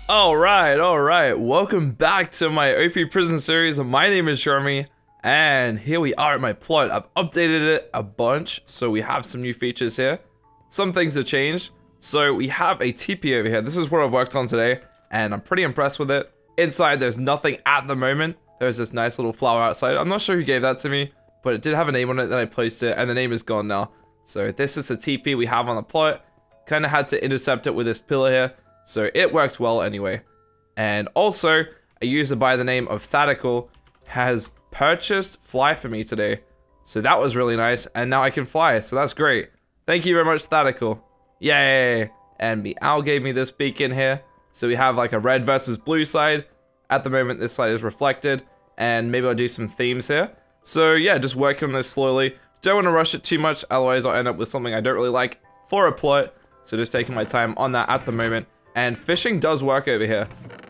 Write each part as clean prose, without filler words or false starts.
Alright, welcome back to my OP Prison series. My name is Jeruhmi, and here we are at my plot. I've updated it a bunch, so we have some new features here. Some things have changed. So we have a TP over here. This is what I've worked on today, and I'm pretty impressed with it. Inside, there's nothing at the moment. There's this nice little flower outside. I'm not sure who gave that to me, but it did have a name on it, then I placed it, and the name is gone now. So this is a TP we have on the plot. Kind of had to intercept it with this pillar here. So it worked well anyway. And also, a user by the name of Thadical has purchased Fly for me today. So that was really nice. And now I can fly. So that's great. Thank you very much, Thadical. Yay. And Meow gave me this beacon here. So we have like a red versus blue side. At the moment, this side is reflected. And maybe I'll do some themes here. So yeah, just working on this slowly. Don't want to rush it too much. Otherwise, I'll end up with something I don't really like for a plot. So just taking my time on that at the moment. And fishing does work over here.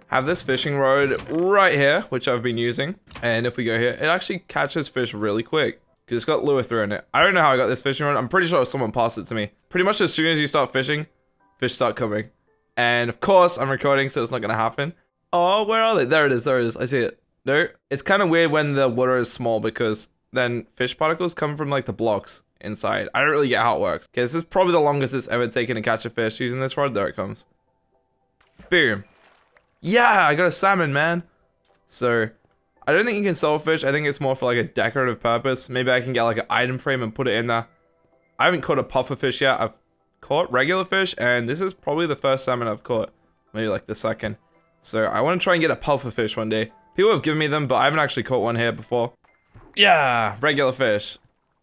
Have this fishing rod right here, which I've been using. And if we go here, it actually catches fish really quick. Because it's got lure through in it. I don't know how I got this fishing rod. I'm pretty sure someone passed it to me. Pretty much as soon as you start fishing, fish start coming. And of course, I'm recording, so it's not going to happen. Oh, where are they? There it is, I see it. No, it's kind of weird when the water is small because then fish particles come from like the blocks inside. I don't really get how it works. Okay, this is probably the longest it's ever taken to catch a fish using this rod. There it comes. Boom. Yeah, I got a salmon, man. So, I don't think you can sell fish. I think it's more for like a decorative purpose. Maybe I can get like an item frame and put it in there. I haven't caught a puffer fish yet. I've caught regular fish, and this is probably the first salmon I've caught. Maybe like the second. So, I want to try and get a puffer fish one day. People have given me them, but I haven't actually caught one here before. Yeah, regular fish.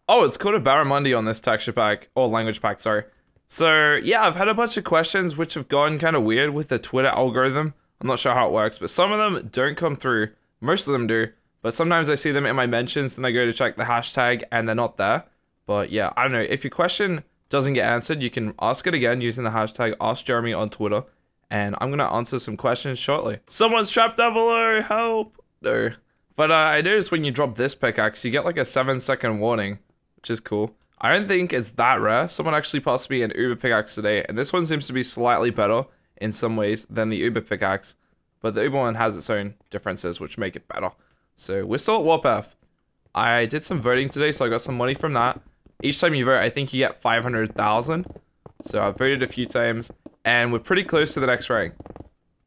Oh, it's called a barramundi on this texture pack. Or language pack, sorry. So, yeah, I've had a bunch of questions which have gone kind of weird with the Twitter algorithm. I'm not sure how it works, but some of them don't come through. Most of them do. But sometimes I see them in my mentions, then I go to check the hashtag, and they're not there. But yeah, I don't know. If your question doesn't get answered, you can ask it again using the hashtag AskJeruhmi on Twitter. And I'm going to answer some questions shortly. Someone's trapped down below! Help! No. But I noticed when you drop this pickaxe, you get like a 7-second warning, which is cool. I don't think it's that rare. Someone actually passed me an Uber pickaxe today, and this one seems to be slightly better in some ways than the Uber pickaxe. But the Uber one has its own differences, which make it better. So we're still at Warp F. I did some voting today, so I got some money from that. Each time you vote, I think you get 500,000. So I voted a few times, and we're pretty close to the next rank.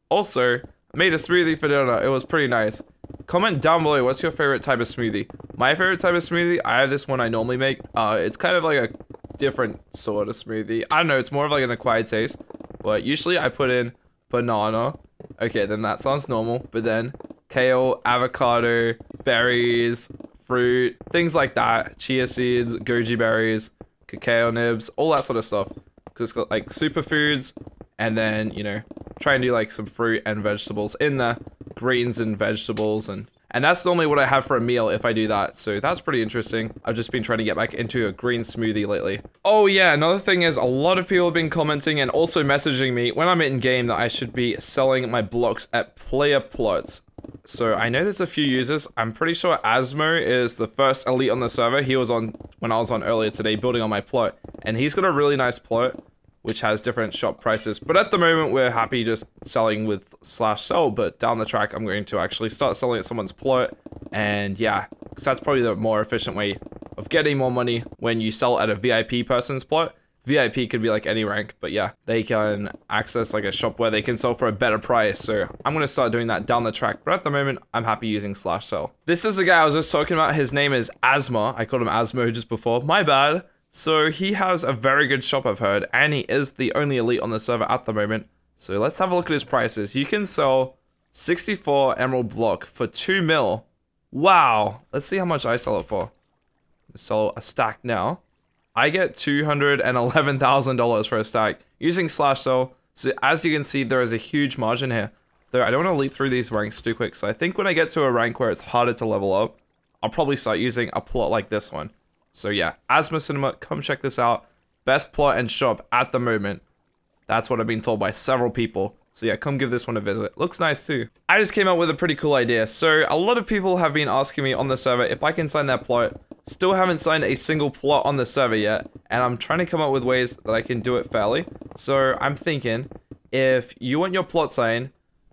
Also, I made a smoothie for dinner. It was pretty nice. Comment down below, what's your favorite type of smoothie? My favorite type of smoothie, I have this one I normally make. It's kind of like a different sort of smoothie. I don't know, it's more of like an acquired taste. But usually I put in banana. Okay, then that sounds normal. But then kale, avocado, berries, fruit, things like that. Chia seeds, goji berries, cacao nibs, all that sort of stuff. Because it's got like superfoods. And then, you know, try and do like some fruit and vegetables in there. Greens and vegetables and that's normally what I have for a meal if I do that. So that's pretty interesting. I've just been trying to get back into a green smoothie lately. Oh yeah, another thing is a lot of people have been commenting and also messaging me when I'm in game that I should be selling my blocks at player plots. So I know there's a few users. I'm pretty sure Asmo is the first elite on the server. He was on when I was on earlier today building on my plot. And he's got a really nice plot which has different shop prices. But at the moment, we're happy just selling with /sell, but down the track, I'm going to actually start selling at someone's plot. And yeah, because that's probably the more efficient way of getting more money when you sell at a VIP person's plot. VIP could be like any rank, but yeah, they can access like a shop where they can sell for a better price. So I'm going to start doing that down the track. But at the moment, I'm happy using /sell. This is the guy I was just talking about. His name is Asma. I called him Asmo just before. My bad. So he has a very good shop, I've heard, and he is the only elite on the server at the moment. So let's have a look at his prices. You can sell 64 emerald block for 2 mil. Wow. Let's see how much I sell it for. Let's sell a stack now. I get $211,000 for a stack using /sell. So as you can see, there is a huge margin here. Though I don't want to leap through these ranks too quick. So I think when I get to a rank where it's harder to level up, I'll probably start using a plot like this one. So yeah, Asma Cinema, come check this out. Best plot and shop at the moment. That's what I've been told by several people. So yeah, come give this one a visit. Looks nice too. I just came up with a pretty cool idea. So a lot of people have been asking me on the server if I can sign their plot. Still haven't signed a single plot on the server yet. And I'm trying to come up with ways that I can do it fairly. So I'm thinking, if you want your plot signed,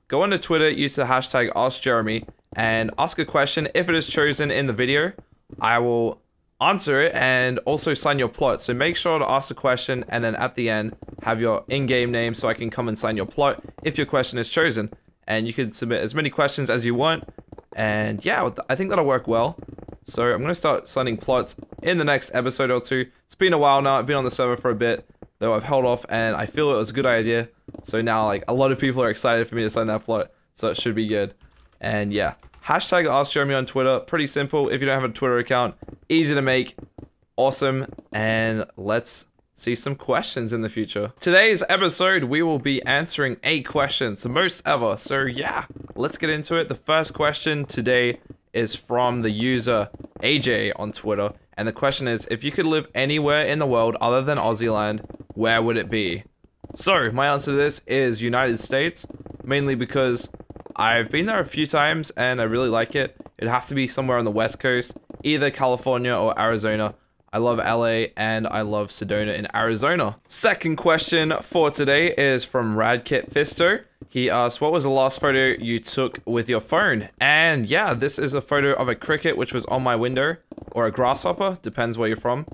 go onto Twitter, use the hashtag AskJeruhmi, and ask a question. If it is chosen in the video, I will answer it and also sign your plot. So make sure to ask the question and then at the end have your in-game name so I can come and sign your plot if your question is chosen. And you can submit as many questions as you want. And yeah, I think that'll work well. So I'm going to start signing plots in the next episode or two. It's been a while now. I've been on the server for a bit, though I've held off, and I feel it was a good idea. So now, like, a lot of people are excited for me to sign that plot, so it should be good. And yeah, hashtag AskJeruhmi on Twitter. Pretty simple. If you don't have a Twitter account, easy to make. Awesome. And let's see some questions in the future. Today's episode, we will be answering 8 questions, the most ever. So yeah, let's get into it. The first question today is from the user AJ on Twitter, and the question is, if you could live anywhere in the world other than Aussieland, where would it be? So my answer to this is United States, mainly because I've been there a few times and I really like it. It'd have to be somewhere on the West Coast, either California or Arizona. I love LA and I love Sedona in Arizona. Second question for today is from Radkit Fisto. He asked, what was the last photo you took with your phone? And yeah, this is a photo of a cricket which was on my window, or a grasshopper, depends where you're from.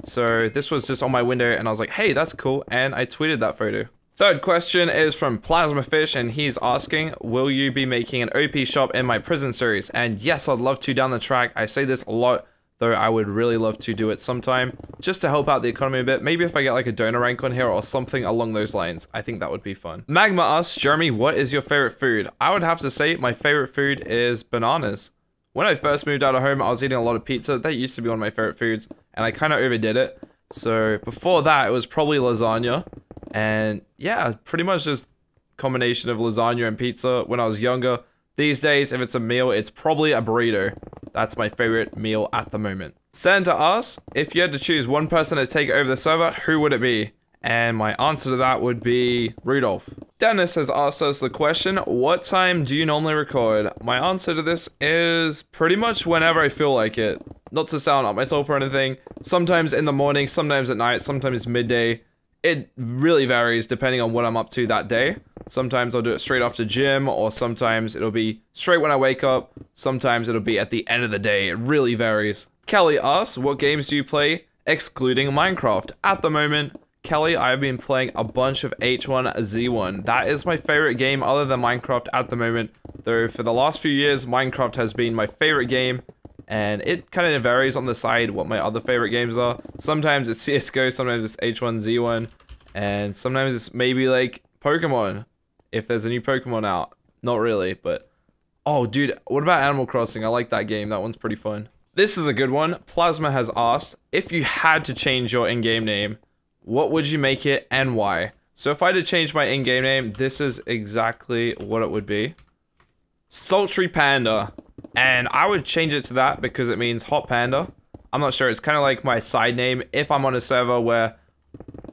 So this was just on my window and I was like, hey, that's cool, and I tweeted that photo. Third question is from Plasmafish, and he's asking, will you be making an OP shop in my prison series? And yes, I'd love to down the track. I say this a lot, though I would really love to do it sometime, just to help out the economy a bit. Maybe if I get like a donor rank on here or something along those lines. I think that would be fun. Magma asks, Jeruhmi, what is your favorite food? I would have to say my favorite food is bananas. When I first moved out of home, I was eating a lot of pizza. That used to be one of my favorite foods, and I kind of overdid it. So before that, it was probably lasagna. And yeah, pretty much just combination of lasagna and pizza when I was younger. These days, if it's a meal, it's probably a burrito. That's my favorite meal at the moment. Santa asks, if you had to choose one person to take over the server, who would it be? And my answer to that would be Rudolph. Dennis has asked us the question, what time do you normally record? My answer to this is pretty much whenever I feel like it. Not to sound up myself or anything. Sometimes in the morning, sometimes at night, sometimes midday. It really varies depending on what I'm up to that day. Sometimes I'll do it straight after gym, or sometimes it'll be straight when I wake up. Sometimes it'll be at the end of the day. It really varies. Kelly asks, what games do you play excluding Minecraft? At the moment, Kelly, I've been playing a bunch of H1Z1. That is my favorite game other than Minecraft at the moment. Though for the last few years, Minecraft has been my favorite game. And it kind of varies on the side what my other favorite games are. Sometimes it's CSGO, sometimes it's H1Z1. And sometimes it's maybe like Pokemon. If there's a new Pokemon out. Not really, but... Oh, dude, what about Animal Crossing? I like that game. That one's pretty fun. This is a good one. Plasma has asked, if you had to change your in-game name, what would you make it and why? So if I had to change my in-game name, this is exactly what it would be. Sultry Panda. And I would change it to that because it means hot panda. I'm not sure. It's kind of like my side name. If I'm on a server where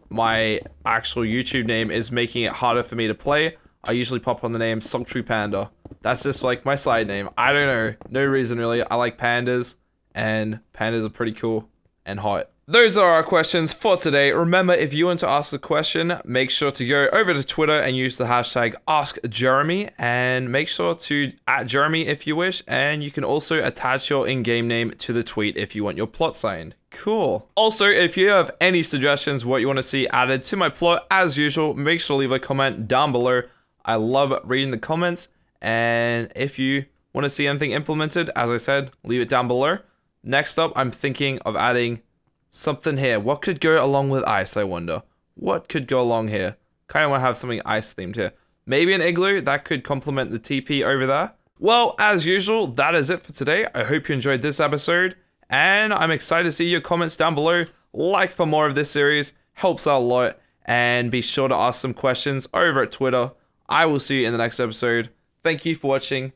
my actual YouTube name is making it harder for me to play, I usually pop on the name Sultry Panda. That's just like my side name. I don't know. No reason really. I like pandas, and pandas are pretty cool and hot. Those are our questions for today. Remember, if you want to ask a question, make sure to go over to Twitter and use the hashtag AskJeruhmi, and make sure to @Jeruhmi if you wish, and you can also attach your in-game name to the tweet if you want your plot signed. Cool. Also, if you have any suggestions what you want to see added to my plot, as usual, make sure to leave a comment down below. I love reading the comments, and if you want to see anything implemented, as I said, leave it down below. Next up, I'm thinking of adding something here. What could go along with ice, I wonder? What could go along here? Kind of want to have something ice themed here. Maybe an igloo that could complement the TP over there. Well, as usual, that is it for today. I hope you enjoyed this episode, and I'm excited to see your comments down below. Like for more of this series, helps out a lot, and be sure to ask some questions over at Twitter. I will see you in the next episode. Thank you for watching.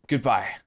Goodbye.